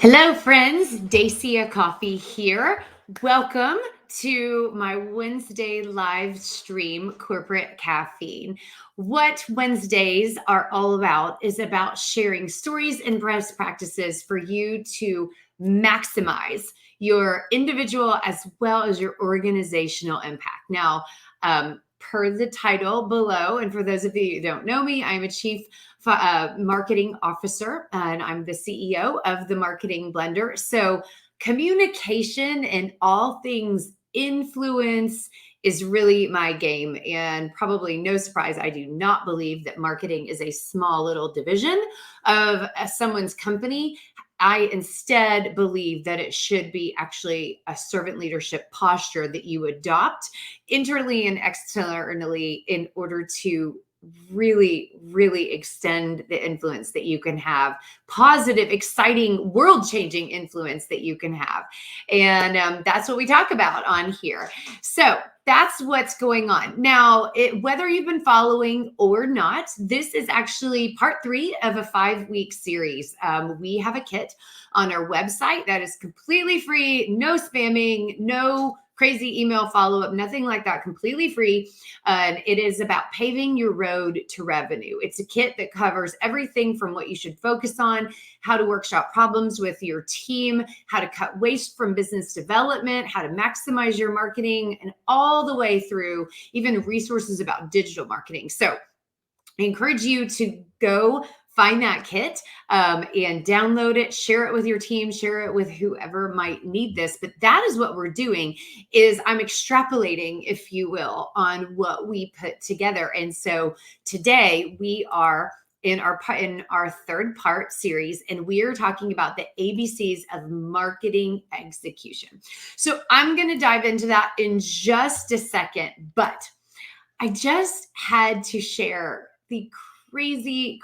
Hello, friends. Dacia Coffee here. Welcome to my Wednesday live stream, Corporate Caffeine. What Wednesdays are all about is about sharing stories and best practices for you to maximize your individual as well as your organizational impact. Now, per the title below, and for those of you who don't know me, I'm a chief marketing officer, and I'm the CEO of the Marketing Blender. So, communication and all things influence is really my game. And probably no surprise, I do not believe that marketing is a small little division of someone's company. I instead believe that it should be actually a servant leadership posture that you adopt internally and externally in order to really extend the influence that you can have, positive, exciting, world-changing influence that you can have. And that's what we talk about on here. So that's what's going on now. Whether you've been following or not, this is actually part 3 of a 5-week series. We have a kit on our website that is completely free, no spamming, no crazy email follow-up, nothing like that, completely free. It is about paving your road to revenue. It's a kit that covers everything from what you should focus on, how to workshop problems with your team, how to cut waste from business development, how to maximize your marketing, and all the way through even resources about digital marketing. So I encourage you to go find that kit and download it, share it with your team, share it with whoever might need this. But that is what we're doing, is I'm extrapolating, if you will, on what we put together. And so today we are in our third part series, and we are talking about the ABCs of marketing execution. So I'm going to dive into that in just a second, but I just had to share the crazy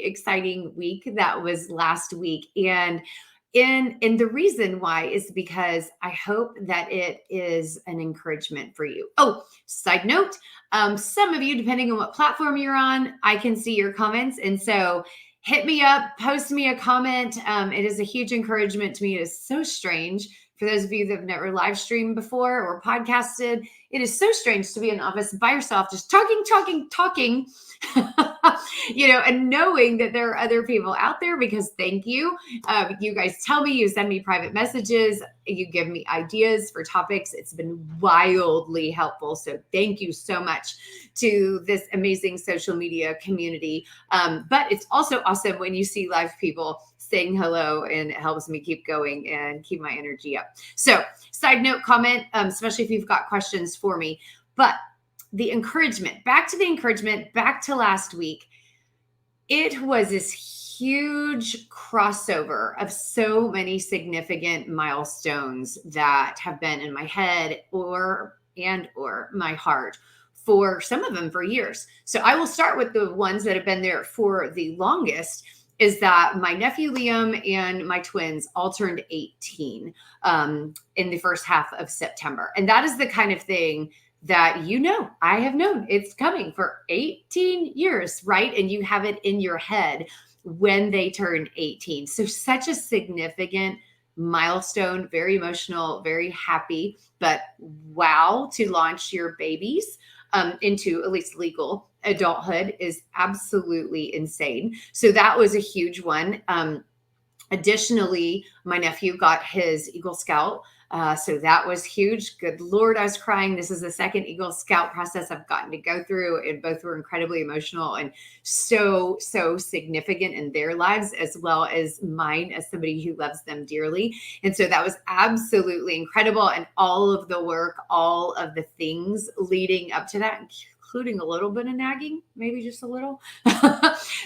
exciting week that was last week. And the reason why is because I hope that it is an encouragement for you. Oh, side note, some of you, depending on what platform you're on, I can see your comments. And so hit me up, post me a comment. It is a huge encouragement to me. It is so strange. For those of you that have never live streamed before or podcasted, it is so strange to be in an office by yourself, just talking, and knowing that there are other people out there, because thank you. You guys tell me, you send me private messages, you give me ideas for topics. It's been wildly helpful. So thank you so much to this amazing social media community. But it's also awesome when you see live people saying hello, and it helps me keep going and keep my energy up. So side note, comment, especially if you've got questions for me. But the encouragement, back to last week, it was this huge crossover of so many significant milestones that have been in my head or my heart for some of them for years. So I will start with the ones that have been there for the longest. Is that my nephew Liam and my twins all turned 18 in the first half of September. And that is the kind of thing that, I have known it's coming for 18 years, right? And you have it in your head when they turn 18. So such a significant milestone, very emotional, very happy, but wow, to launch your babies into at least legal adulthood is absolutely insane. So that was a huge one. Additionally, my nephew got his Eagle Scout. So that was huge. Good Lord, I was crying. This is the second Eagle Scout process I've gotten to go through, and both were incredibly emotional and so significant in their lives, as well as mine as somebody who loves them dearly. And so that was absolutely incredible. And all of the work, all of the things leading up to that, including a little bit of nagging, maybe just a little.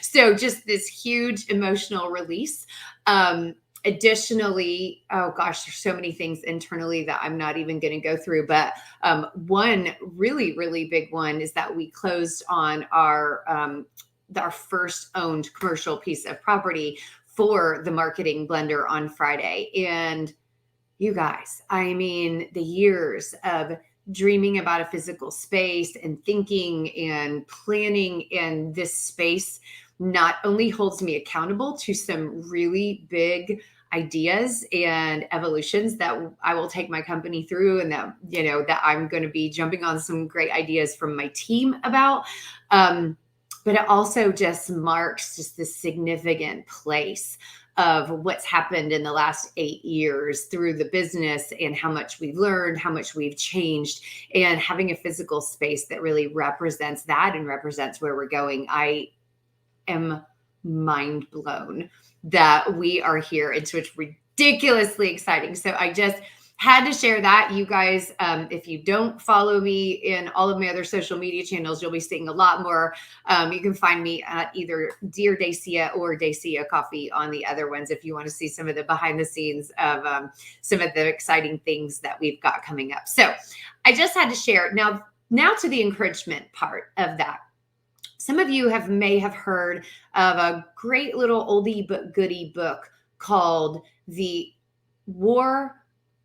So just this huge emotional release. Additionally, oh gosh, there's so many things internally that I'm not even going to go through. But one really big one is that we closed on our first owned commercial piece of property for the Marketing Blender on Friday. And you guys, I mean, the years of dreaming about a physical space and thinking and planning in this space not only holds me accountable to some really big ideas and evolutions that I will take my company through, and that, that I'm going to be jumping on some great ideas from my team about. But it also just marks just this significant place of what's happened in the last 8 years through the business, and how much we've learned, how much we've changed, and having a physical space that really represents that and represents where we're going. I am mind blown that we are here. It's ridiculously exciting. So I just had to share that. You guys, if you don't follow me in all of my other social media channels, you'll be seeing a lot more. You can find me at either Dear Dacia or Dacia Coffee on the other ones if you want to see some of the behind the scenes of some of the exciting things that we've got coming up. So I just had to share. Now to the encouragement part of that. Some of you may have heard of a great little oldie but goodie book called The War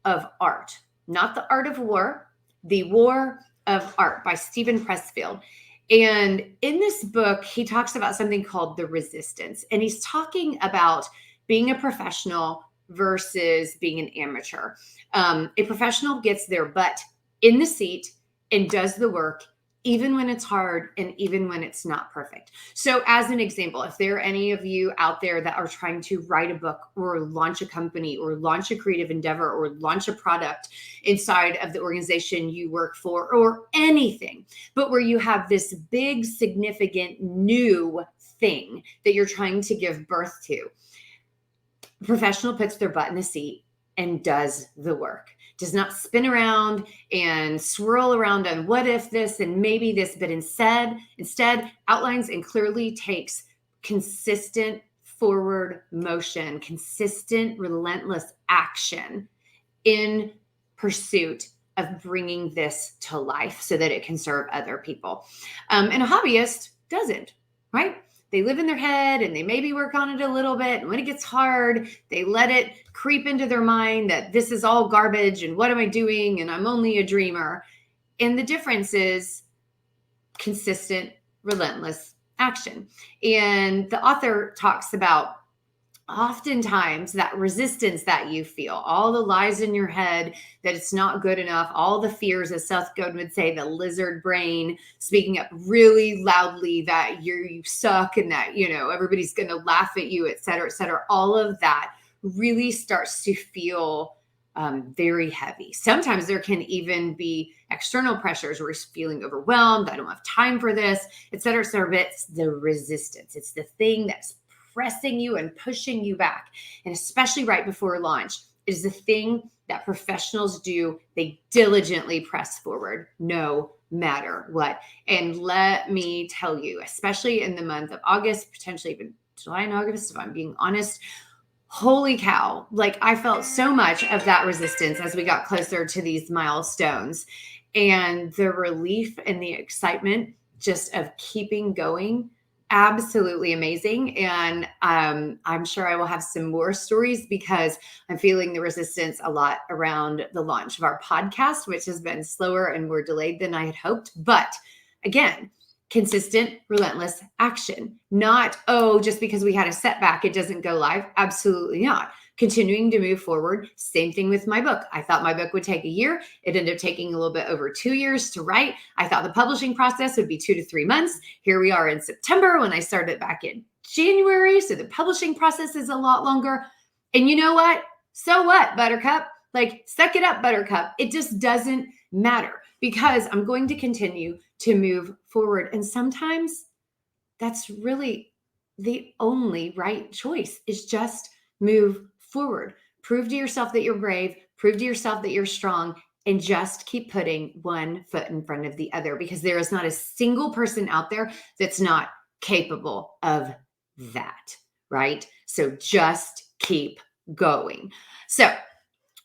of Art. Not the art of war, The War of Art by Stephen Pressfield. And in this book, he talks about something called the resistance. And he's talking about being a professional versus being an amateur. A professional gets their butt in the seat and does the work, even when it's hard and even when it's not perfect. So as an example, if there are any of you out there that are trying to write a book or launch a company or launch a creative endeavor or launch a product inside of the organization you work for or anything, but where you have this big, significant new thing that you're trying to give birth to, a professional puts their butt in the seat and does the work. Does not spin around and swirl around on what if this and maybe this, but instead outlines and clearly takes consistent forward motion, consistent, relentless action in pursuit of bringing this to life so that it can serve other people. And a hobbyist doesn't, right? They live in their head and they maybe work on it a little bit. And when it gets hard, they let it creep into their mind that this is all garbage and what am I doing? And I'm only a dreamer. And the difference is consistent, relentless action. And the author talks about oftentimes that resistance that you feel, all the lies in your head that it's not good enough, all the fears, as Seth Godin would say, the lizard brain speaking up really loudly that you suck and that, everybody's going to laugh at you, et cetera, et cetera. All of that really starts to feel very heavy. Sometimes there can even be external pressures where you're feeling overwhelmed. I don't have time for this, et cetera, et cetera. But it's the resistance. It's the thing that's pressing you and pushing you back. And especially right before launch, it is the thing that professionals do. They diligently press forward no matter what. And let me tell you, especially in the month of August, potentially even July and August, if I'm being honest, holy cow, like I felt so much of that resistance as we got closer to these milestones, and the relief and the excitement just of keeping going. Absolutely amazing. And I'm sure I will have some more stories because I'm feeling the resistance a lot around the launch of our podcast, which has been slower and more delayed than I had hoped. But again, consistent, relentless action. Not, just because we had a setback, it doesn't go live. Absolutely not. Continuing to move forward. Same thing with my book. I thought my book would take a year. It ended up taking a little bit over 2 years to write. I thought the publishing process would be 2 to 3 months. Here we are in September when I started back in January. So the publishing process is a lot longer. And you know what? So what, Buttercup? Like, suck it up, Buttercup. It just doesn't matter because I'm going to continue to move forward. And sometimes that's really the only right choice, is just move forward. Prove to yourself that you're brave, prove to yourself that you're strong, and just keep putting one foot in front of the other, because there is not a single person out there that's not capable of that, right? So just keep going. So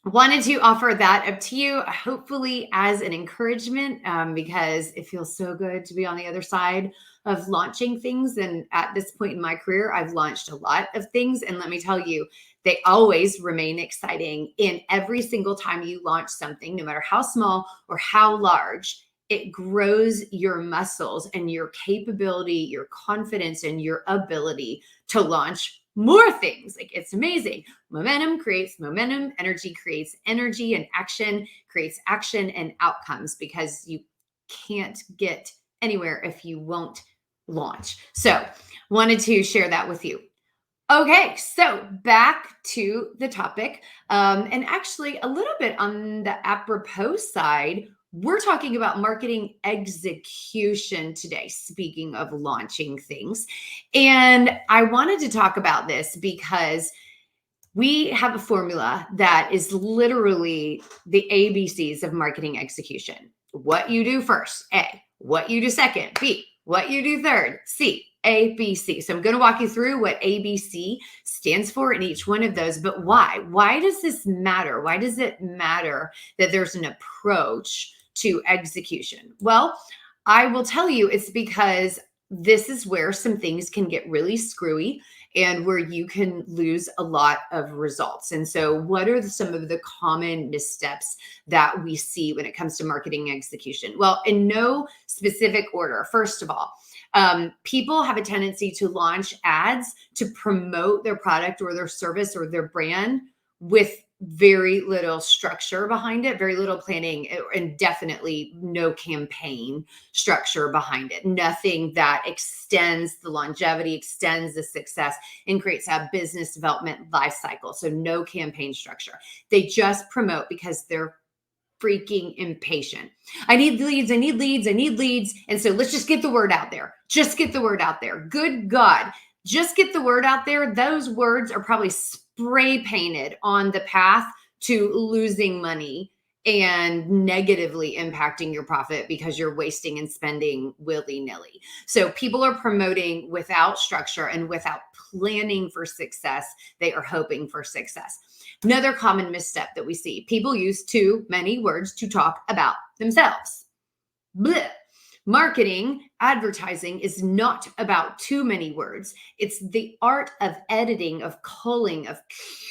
wanted to offer that up to you, hopefully as an encouragement, because it feels so good to be on the other side of launching things. And at this point in my career, I've launched a lot of things. And let me tell you, they always remain exciting. And every single time you launch something, no matter how small or how large, it grows your muscles and your capability, your confidence, and your ability to launch more things. Like, it's amazing. Momentum creates momentum, energy creates energy, and action creates action and outcomes, because you can't get anywhere if you won't launch. So, wanted to share that with you. Okay, so back to the topic. And actually, a little bit on the apropos side, we're talking about marketing execution today, speaking of launching things. And I wanted to talk about this because we have a formula that is literally the ABCs of marketing execution. What you do first, A. What you do second, B. What you do third, C. A, B, C. So I'm going to walk you through what ABC stands for in each one of those. But why? Why does this matter? Why does it matter that there's an approach to execution? Well, I will tell you, it's because this is where some things can get really screwy and where you can lose a lot of results. And so, what are some of the common missteps that we see when it comes to marketing execution? Well, in no specific order. First of all, people have a tendency to launch ads to promote their product or their service or their brand with very little structure behind it, very little planning, and definitely no campaign structure behind it. Nothing that extends the longevity, extends the success, and creates a business development life cycle. So no campaign structure. They just promote because they're freaking impatient. I need leads, I need leads, I need leads. And so let's just get the word out there. Just get the word out there. Good God, just get the word out there. Those words are probably spray painted on the path to losing money and negatively impacting your profit because you're wasting and spending willy-nilly. So people are promoting without structure and without planning for success. They are hoping for success. Another common misstep that we see, people use too many words to talk about themselves. Blech. Marketing, advertising is not about too many words. It's the art of editing, of culling, of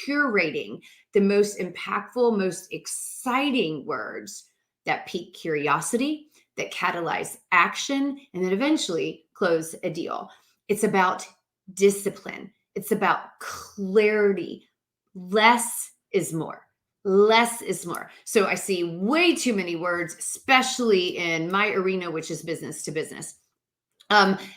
curating the most impactful, most exciting words that pique curiosity, that catalyze action, and then eventually close a deal. It's about discipline. It's about clarity. Less is more. Less is more. So I see way too many words, especially in my arena, which is business to business.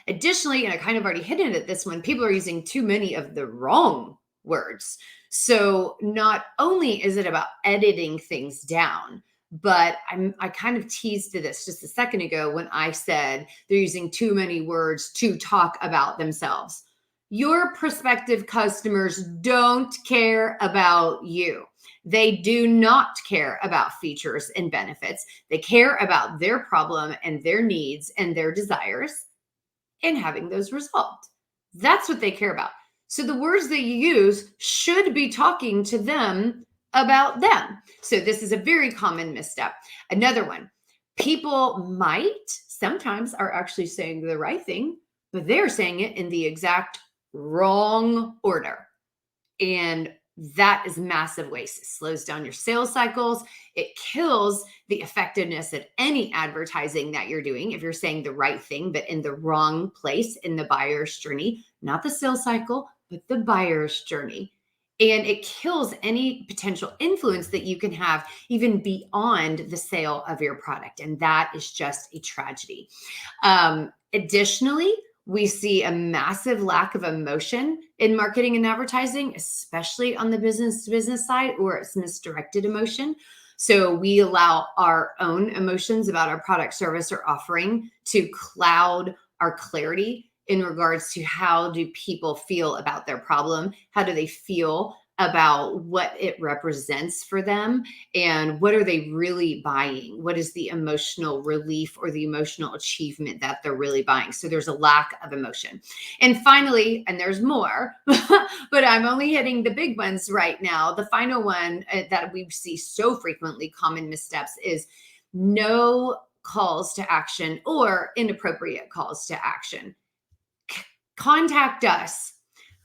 Additionally, and I kind of already hinted at this one, people are using too many of the wrong words. So not only is it about editing things down, but I kind of teased to this just a second ago when I said they're using too many words to talk about themselves. Your prospective customers don't care about you. They do not care about features and benefits. They care about their problem and their needs and their desires and having those resolved. That's what they care about. So the words that you use should be talking to them about them. So this is a very common misstep. Another one, people sometimes are actually saying the right thing, but they're saying it in the exact wrong order. And that is massive waste. It slows down your sales cycles. It kills the effectiveness of any advertising that you're doing if you're saying the right thing, but in the wrong place in the buyer's journey, not the sales cycle, but the buyer's journey. And it kills any potential influence that you can have even beyond the sale of your product. And that is just a tragedy. Additionally, we see a massive lack of emotion in marketing and advertising, especially on the business to business side, or it's misdirected emotion. So we allow our own emotions about our product, service, or offering to cloud our clarity in regards to how do people feel about their problem? How do they feel about what it represents for them? And what are they really buying? What is the emotional relief or the emotional achievement that they're really buying? So there's a lack of emotion. And finally, and there's more, but I'm only hitting the big ones right now. The final one that we see so frequently, common missteps, is no calls to action or inappropriate calls to action. Contact us.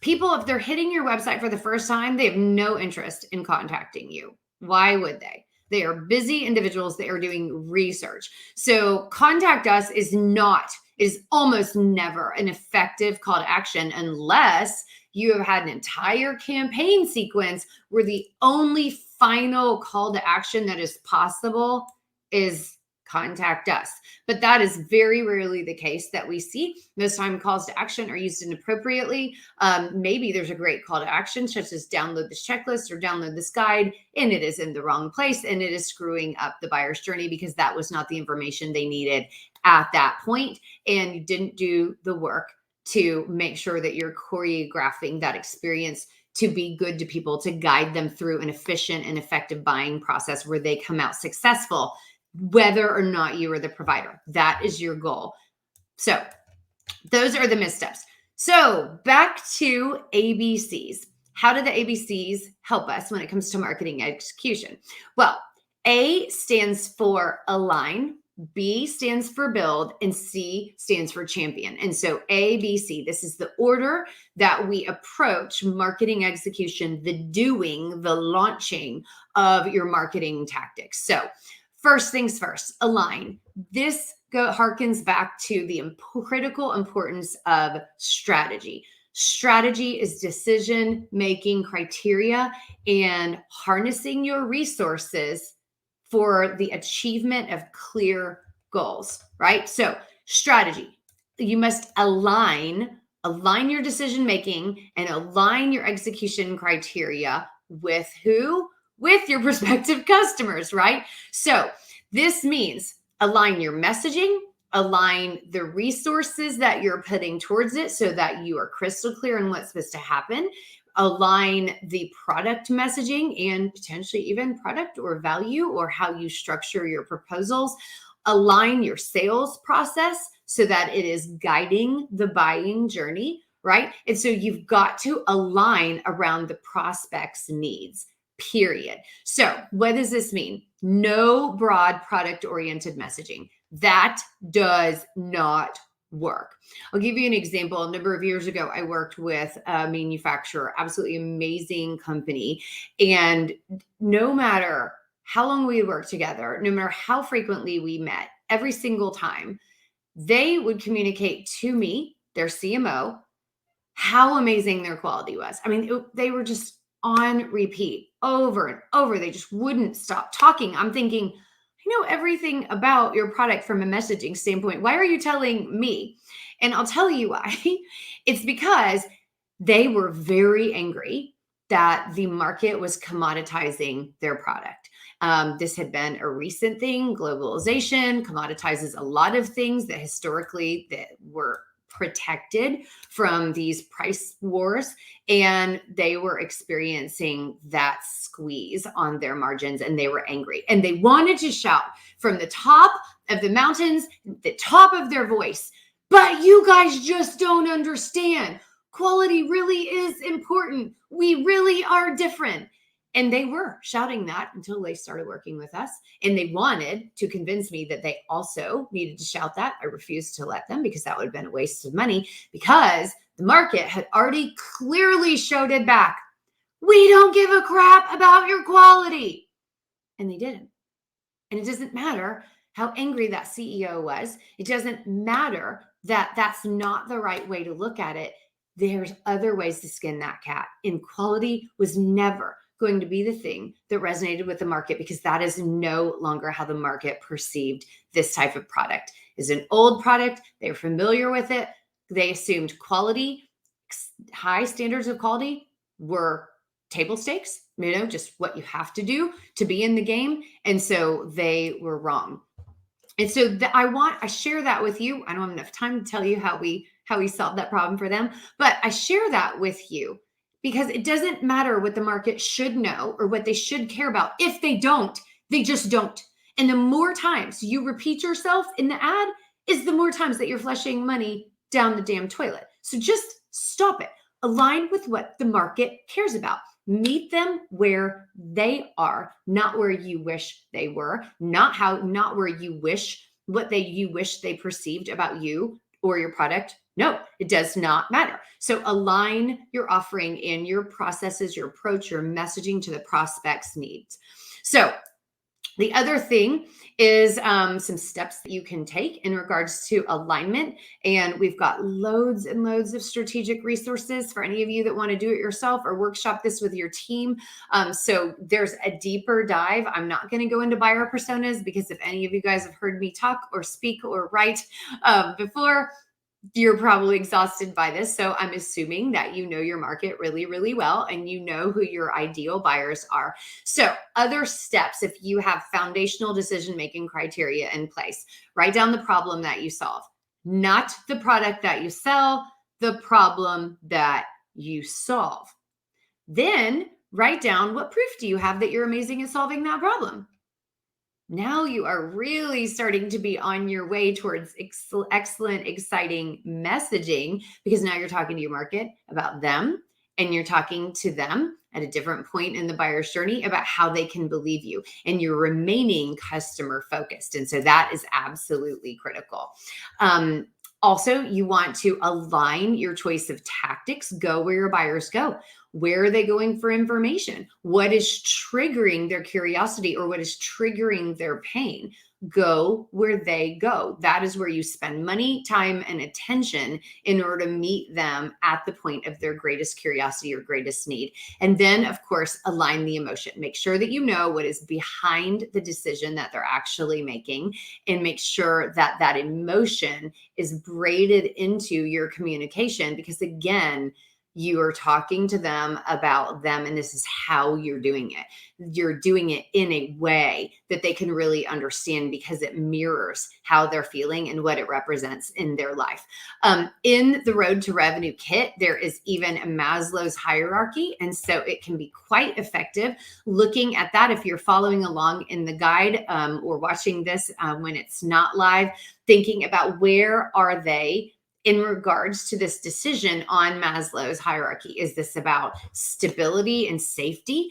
People, if they're hitting your website for the first time, they have no interest in contacting you. Why would they? They are busy individuals that are doing research. So contact us is almost never an effective call to action unless You have had an entire campaign sequence where the only final call to action that is possible is contact us. But that is very rarely the case that we see. Most time calls to action are used inappropriately. Maybe there's a great call to action, such as download this checklist or download this guide, and it is in the wrong place and it is screwing up the buyer's journey because that was not the information they needed at that point, and you didn't do the work to make sure that you're choreographing that experience to be good to people, to guide them through an efficient and effective buying process where they come out successful, whether or not you are the provider. That is your goal. So those are the missteps. So back to ABCs. How do the ABCs help us when it comes to marketing execution? Well, A stands for align, B stands for build, and C stands for champion. And so A, B, C, this is the order that we approach marketing execution, the doing, the launching of your marketing tactics. So first things first, align. This harkens back to the critical importance of strategy. Strategy is decision-making criteria and harnessing your resources for the achievement of clear goals, right? So strategy, you must align your decision-making and align your execution criteria with who? With your prospective customers, right? So this means align your messaging, align the resources that you're putting towards it so that you are crystal clear on what's supposed to happen, align the product messaging and potentially even product or value or how you structure your proposals, align your sales process so that it is guiding the buying journey, right? And so you've got to align around the prospect's needs. Period. So what does this mean? No broad product-oriented messaging. That does not work. I'll give you an example. A number of years ago, I worked with a manufacturer, absolutely amazing company. And no matter how long we worked together, no matter how frequently we met, every single time, they would communicate to me, their CMO, how amazing their quality was. I mean, they were just on repeat over and over. They just wouldn't stop talking. I'm thinking, I know everything about your product from a messaging standpoint. Why are you telling me? And I'll tell you why. It's because they were very angry that the market was commoditizing their product. This had been a recent thing. Globalization commoditizes a lot of things that historically that were protected from these price wars, and they were experiencing that squeeze on their margins, and they were angry and they wanted to shout from the top of the mountains, the top of their voice, but you guys just don't understand. Quality really is important. We really are different. And they were shouting that until they started working with us. And they wanted to convince me that they also needed to shout that. I refused to let them because that would have been a waste of money because the market had already clearly shouted back, we don't give a crap about your quality. And they didn't. And it doesn't matter how angry that CEO was. It doesn't matter that that's not the right way to look at it. There's other ways to skin that cat. And quality was never going to be the thing that resonated with the market because that is no longer how the market perceived this type of product. It's an old product. They were familiar with it. They assumed quality, high standards of quality were table stakes, just what you have to do to be in the game. And so they were wrong. And so I share that with you. I don't have enough time to tell you how we solved that problem for them, but I share that with you because it doesn't matter what the market should know or what they should care about. If they don't, they just don't. And the more times you repeat yourself in the ad is the more times that you're flushing money down the damn toilet. So just stop it. Align with what the market cares about. Meet them where they are, not where you wish they were, not where you wish you wish they perceived about you or your product. No, it does not matter. So align your offering and your processes, your approach, your messaging to the prospect's needs. So The other thing is some steps that you can take in regards to alignment. And we've got loads and loads of strategic resources for any of you that want to do it yourself or workshop this with your team. So there's a deeper dive. I'm not going to go into buyer personas because if any of you guys have heard me talk or speak or write before, you're probably exhausted by this. So I'm assuming that you know your market really, really well and you know who your ideal buyers are. So, other steps if you have foundational decision making criteria in place, write down the problem that you solve, not the product that you sell, the problem that you solve. Then write down what proof do you have that you're amazing at solving that problem. Now you are really starting to be on your way towards excellent, exciting messaging because now you're talking to your market about them and you're talking to them at a different point in the buyer's journey about how they can believe you and you're remaining customer focused. And so that is absolutely critical. Um, Also, you want to align your choice of tactics, go where your buyers go. Where are they going for information? What is triggering their curiosity or what is triggering their pain? Go where they go. That is where you spend money, time, and attention in order to meet them at the point of their greatest curiosity or greatest need. And then, of course, align the emotion. Make sure that you know what is behind the decision that they're actually making and make sure that that emotion is braided into your communication because, again, you are talking to them about them and this is how you're doing it. You're doing it in a way that they can really understand because it mirrors how they're feeling and what it represents in their life. In the Road to Revenue kit, there is even a Maslow's hierarchy. And so it can be quite effective looking at that. If you're following along in the guide or watching this when it's not live, thinking about where are they in regards to this decision on Maslow's hierarchy. Is this about stability and safety?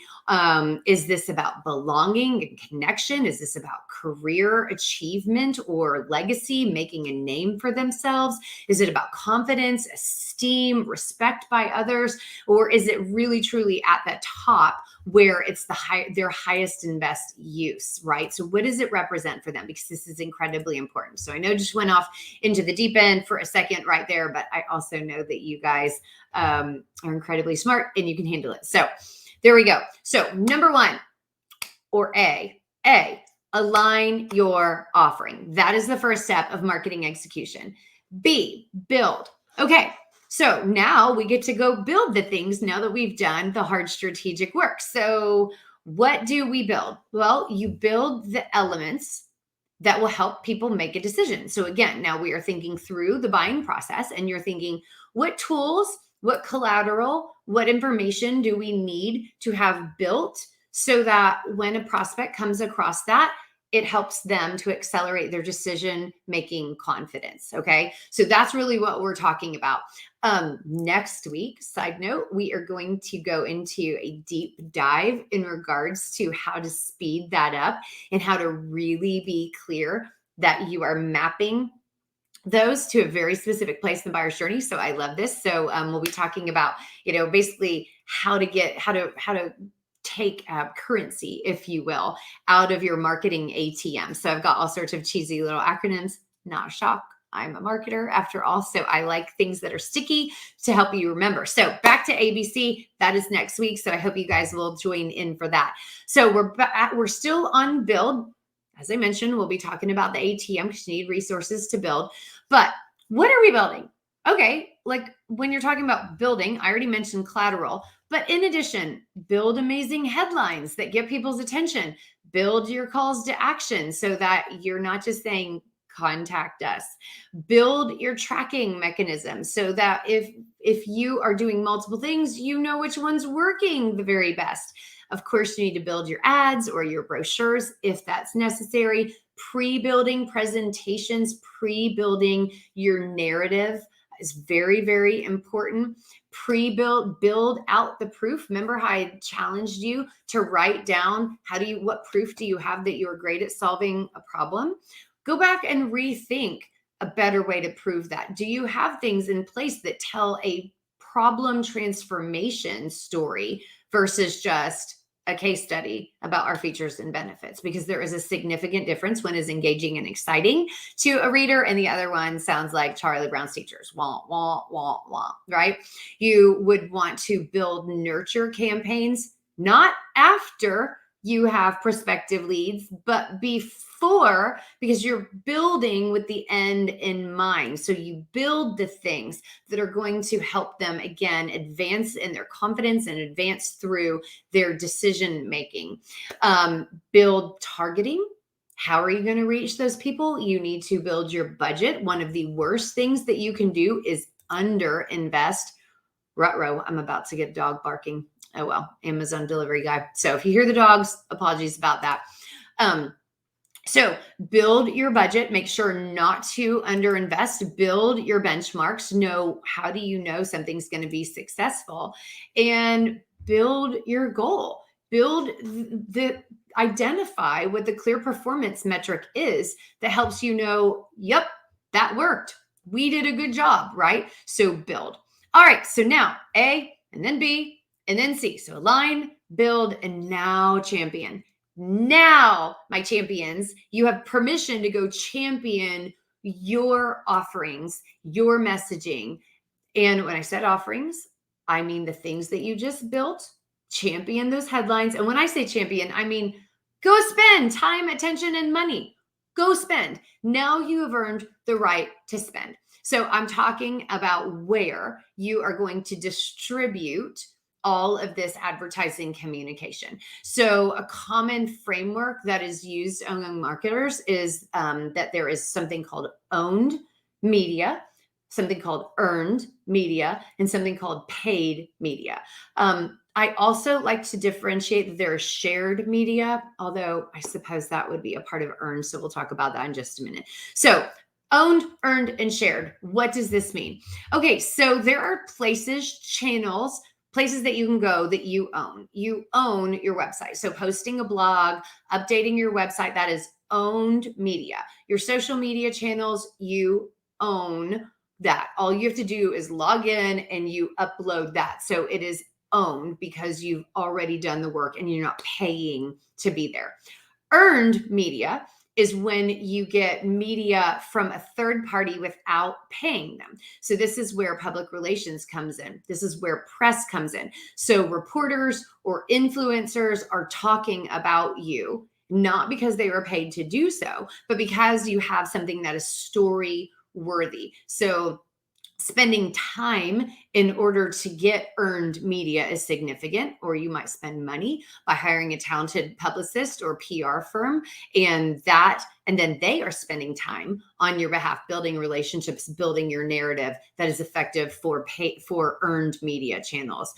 Is this about belonging and connection? Is this about career achievement or legacy, making a name for themselves? Is it about confidence, esteem, respect by others? Or is it really truly at the top where it's their highest and best use, right? So what does it represent for them? Because this is incredibly important. So I know just went off into the deep end for a second right there, but I also know that you guys are incredibly smart and you can handle it. So there we go. So number one, or A, align your offering. That is the first step of marketing execution. B, build. Okay, so now we get to go build the things now that we've done the hard strategic work. So what do we build? Well, you build the elements that will help people make a decision. So again, now we are thinking through the buying process and you're thinking, what tools, what collateral, what information do we need to have built so that when a prospect comes across that, it helps them to accelerate their decision making confidence. Okay. So that's really what we're talking about. Next week, side note, we are going to go into a deep dive in regards to how to speed that up and how to really be clear that you are mapping those to a very specific place in the buyer's journey. So I love this. So we'll be talking about, basically how to take currency, if you will, out of your marketing ATM. So I've got all sorts of cheesy little acronyms, not a shock. I'm a marketer after all. So I like things that are sticky to help you remember. So back to ABC, that is next week. So I hope you guys will join in for that. So we're still on build. As I mentioned, we'll be talking about the ATM because you need resources to build. But what are we building? Okay, like when you're talking about building, I already mentioned collateral, but in addition, build amazing headlines that get people's attention. Build your calls to action so that you're not just saying, contact us. Build your tracking mechanism so that if you are doing multiple things, you know which one's working the very best. Of course, you need to build your ads or your brochures if that's necessary. Pre-building presentations, pre-building your narrative is very, very important. Build out the proof. Remember how I challenged you to write down what proof do you have that you're great at solving a problem? Go back and rethink a better way to prove that. Do you have things in place that tell a problem transformation story versus just a case study about our features and benefits, because there is a significant difference. One is engaging and exciting to a reader, and the other one sounds like Charlie Brown's teachers. Wah, wah, wah, wah, right? You would want to build nurture campaigns, not after you have prospective leads, but before, because you're building with the end in mind. So you build the things that are going to help them, again, advance in their confidence and advance through their decision making. Build targeting. How are you going to reach those people? You need to build your budget. One of the worst things that you can do is under invest. Ruh-roh, I'm about to get dog barking. Oh, well, Amazon delivery guy. So if you hear the dogs, apologies about that. So build your budget, make sure not to underinvest, build your benchmarks, know how do you know something's going to be successful, and build your goal. Identify what the clear performance metric is that helps you know, yep, that worked. We did a good job, right? So build. All right, so now A, and then B, and then C. So align, build, and now champion. Now, my champions, you have permission to go champion your offerings, your messaging. And when I said offerings, I mean the things that you just built, champion those headlines. And when I say champion, I mean go spend time, attention, and money. Go spend. Now you have earned the right to spend. So I'm talking about where you are going to distribute all of this advertising communication. So a common framework that is used among marketers is that there is something called owned media, something called earned media, and something called paid media. I also like to differentiate that there is shared media, although I suppose that would be a part of earned. So we'll talk about that in just a minute. So owned, earned, and shared. What does this mean? Okay, so there are places, channels, places that you can go that you own. You own your website. So posting a blog, updating your website, that is owned media. Your social media channels, you own that. All you have to do is log in and you upload that. So it is owned because you've already done the work and you're not paying to be there. Earned media is when you get media from a third party without paying them. So this is where public relations comes in. This is where press comes in. So reporters or influencers are talking about you, not because they were paid to do so, but because you have something that is story worthy. So spending time in order to get earned media is significant, or you might spend money by hiring a talented publicist or PR firm, and then they are spending time on your behalf, building relationships, building your narrative that is effective for earned media channels.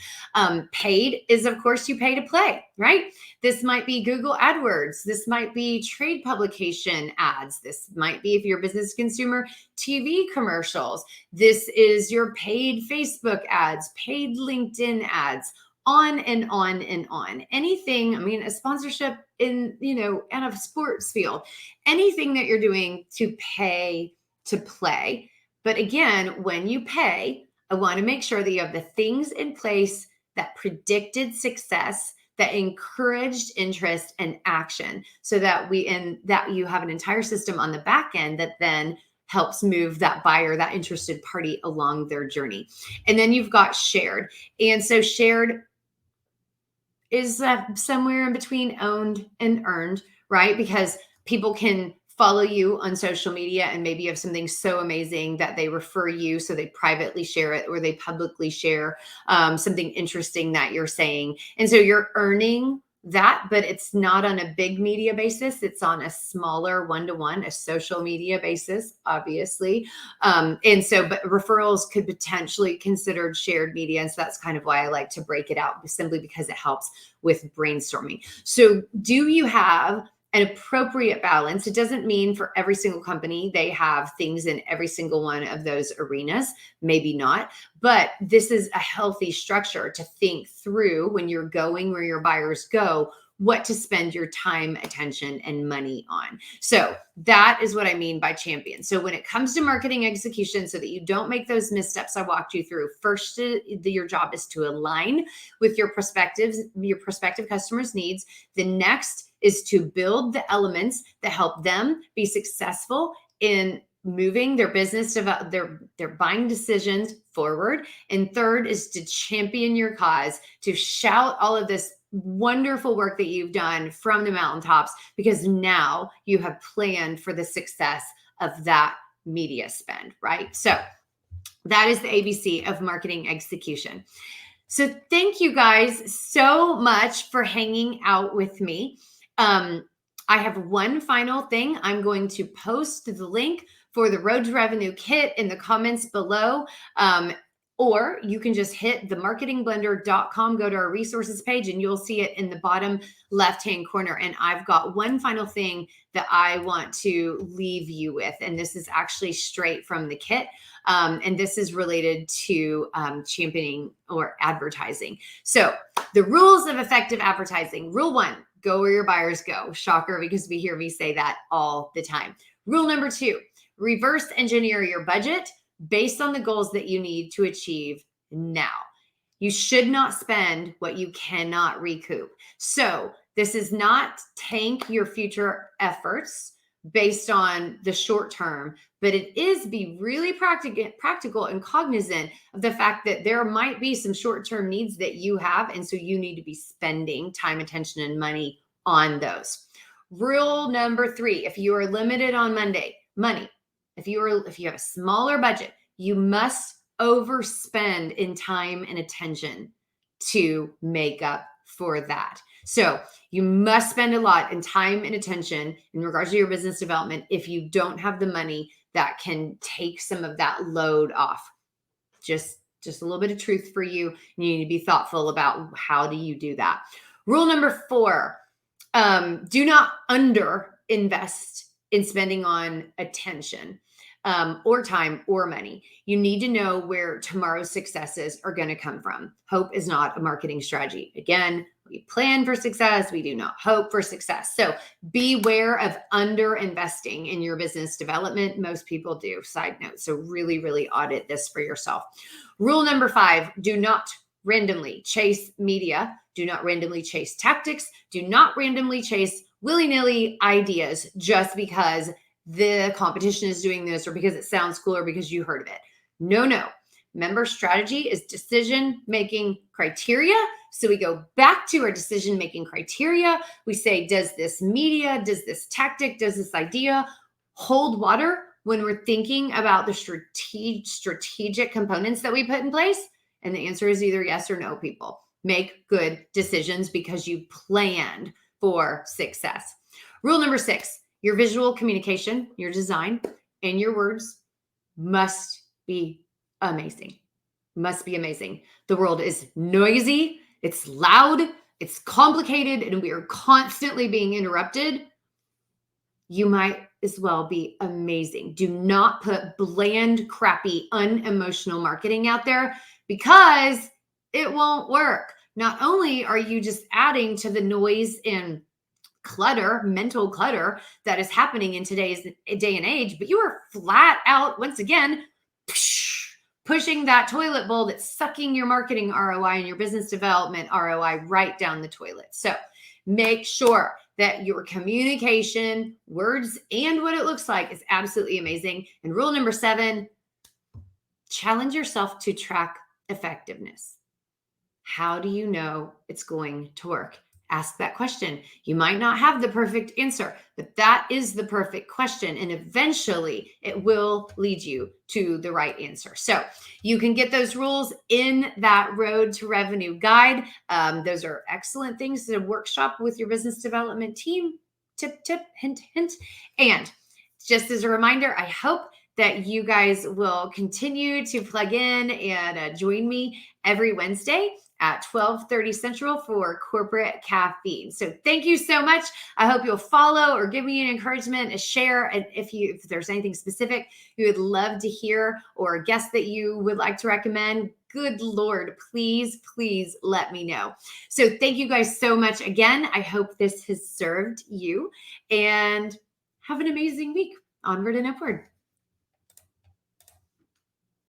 Paid is, of course, you pay to play, right? This might be Google AdWords. This might be trade publication ads. This might be, if you're a business consumer, TV commercials. This is your paid Facebook ads, paid LinkedIn ads, on and on and on. Anything, I mean, a sponsorship in, in a sports field, anything that you're doing to pay to play. But again, when you pay, I want to make sure that you have the things in place that predicted success, that encouraged interest and action, so that you have an entire system on the back end that then helps move that buyer, that interested party along their journey. And then you've got shared. And so shared is somewhere in between owned and earned, right? Because people can follow you on social media and maybe you have something so amazing that they refer you, so they privately share it or they publicly share something interesting that you're saying. And so you're earning that, but it's not on a big media basis. It's on a smaller one-to-one, a social media basis, obviously. But referrals could potentially considered shared media. And so that's kind of why I like to break it out, simply because it helps with brainstorming. So do you have an appropriate balance? It doesn't mean for every single company they have things in every single one of those arenas, maybe not, but this is a healthy structure to think through when you're going where your buyers go. what to spend your time, attention, and money on. So that is what I mean by champion. So when it comes to marketing execution, so that you don't make those missteps I walked you through, first, your job is to align with your prospective customers' needs. The next is to build the elements that help them be successful in moving their business, their buying decisions forward. And third is to champion your cause, to shout all of this wonderful work that you've done from the mountaintops, because now you have planned for the success of that media spend, right? So that is the ABC of marketing execution. So thank you guys so much for hanging out with me. I have one final thing. I'm going to post the link for the Road to Revenue kit in the comments below. Or you can just hit themarketingblender.com, go to our resources page, and you'll see it in the bottom left-hand corner. And I've got one final thing that I want to leave you with. And this is actually straight from the kit. And this is related to championing or advertising. So the rules of effective advertising. Rule 1, go where your buyers go. Shocker, because we hear me say that all the time. Rule number 2, reverse engineer your budget based on the goals that you need to achieve now. You should not spend what you cannot recoup. So this is not tank your future efforts based on the short term, but it is be really practical and cognizant of the fact that there might be some short-term needs that you have. And so you need to be spending time, attention, and money on those. Rule number 3, if you are limited on money, if you have a smaller budget, you must overspend in time and attention to make up for that. So you must spend a lot in time and attention in regards to your business development if you don't have the money that can take some of that load off. Just a little bit of truth for you. You need to be thoughtful about how do you do that. Rule number 4, do not under invest in spending on attention. Or time or money. You need to know where tomorrow's successes are going to come from. Hope is not a marketing strategy. Again, we plan for success. We do not hope for success. So beware of under investing in your business development. Most people do. Side note. So really, really audit this for yourself. Rule number 5, do not randomly chase media. Do not randomly chase tactics. Do not randomly chase willy-nilly ideas just because the competition is doing this or because it sounds cool or because you heard of it. No. Remember, strategy is decision-making criteria. So we go back to our decision-making criteria. We say, does this media, does this tactic, does this idea hold water when we're thinking about the strategic components that we put in place? And the answer is either yes or no, people. Make good decisions because you planned for success. Rule number 6, your visual communication, your design, and your words must be amazing. Must be amazing. The world is noisy, it's loud, it's complicated, and we are constantly being interrupted. You might as well be amazing. Do not put bland, crappy, unemotional marketing out there because it won't work. Not only are you just adding to the noise and clutter, mental clutter that is happening in today's day and age, but you are flat out, once again, pushing that toilet bowl that's sucking your marketing ROI and your business development ROI right down the toilet. So make sure that your communication, words, and what it looks like is absolutely amazing. And rule number 7, challenge yourself to track effectiveness. How do you know it's going to work? Ask that question. You might not have the perfect answer, but that is the perfect question. And eventually it will lead you to the right answer. So you can get those rules in that Road to Revenue guide. Those are excellent things to workshop with your business development team. Tip, hint, hint. And just as a reminder, I hope that you guys will continue to plug in and join me every Wednesday at 12:30 Central for Corporate Caffeine. So thank you so much. I hope you'll follow or give me an encouragement, a share. And if there's anything specific you would love to hear or a guest that you would like to recommend, good Lord, please, please let me know. So thank you guys so much again. I hope this has served you, and have an amazing week. Onward and upward.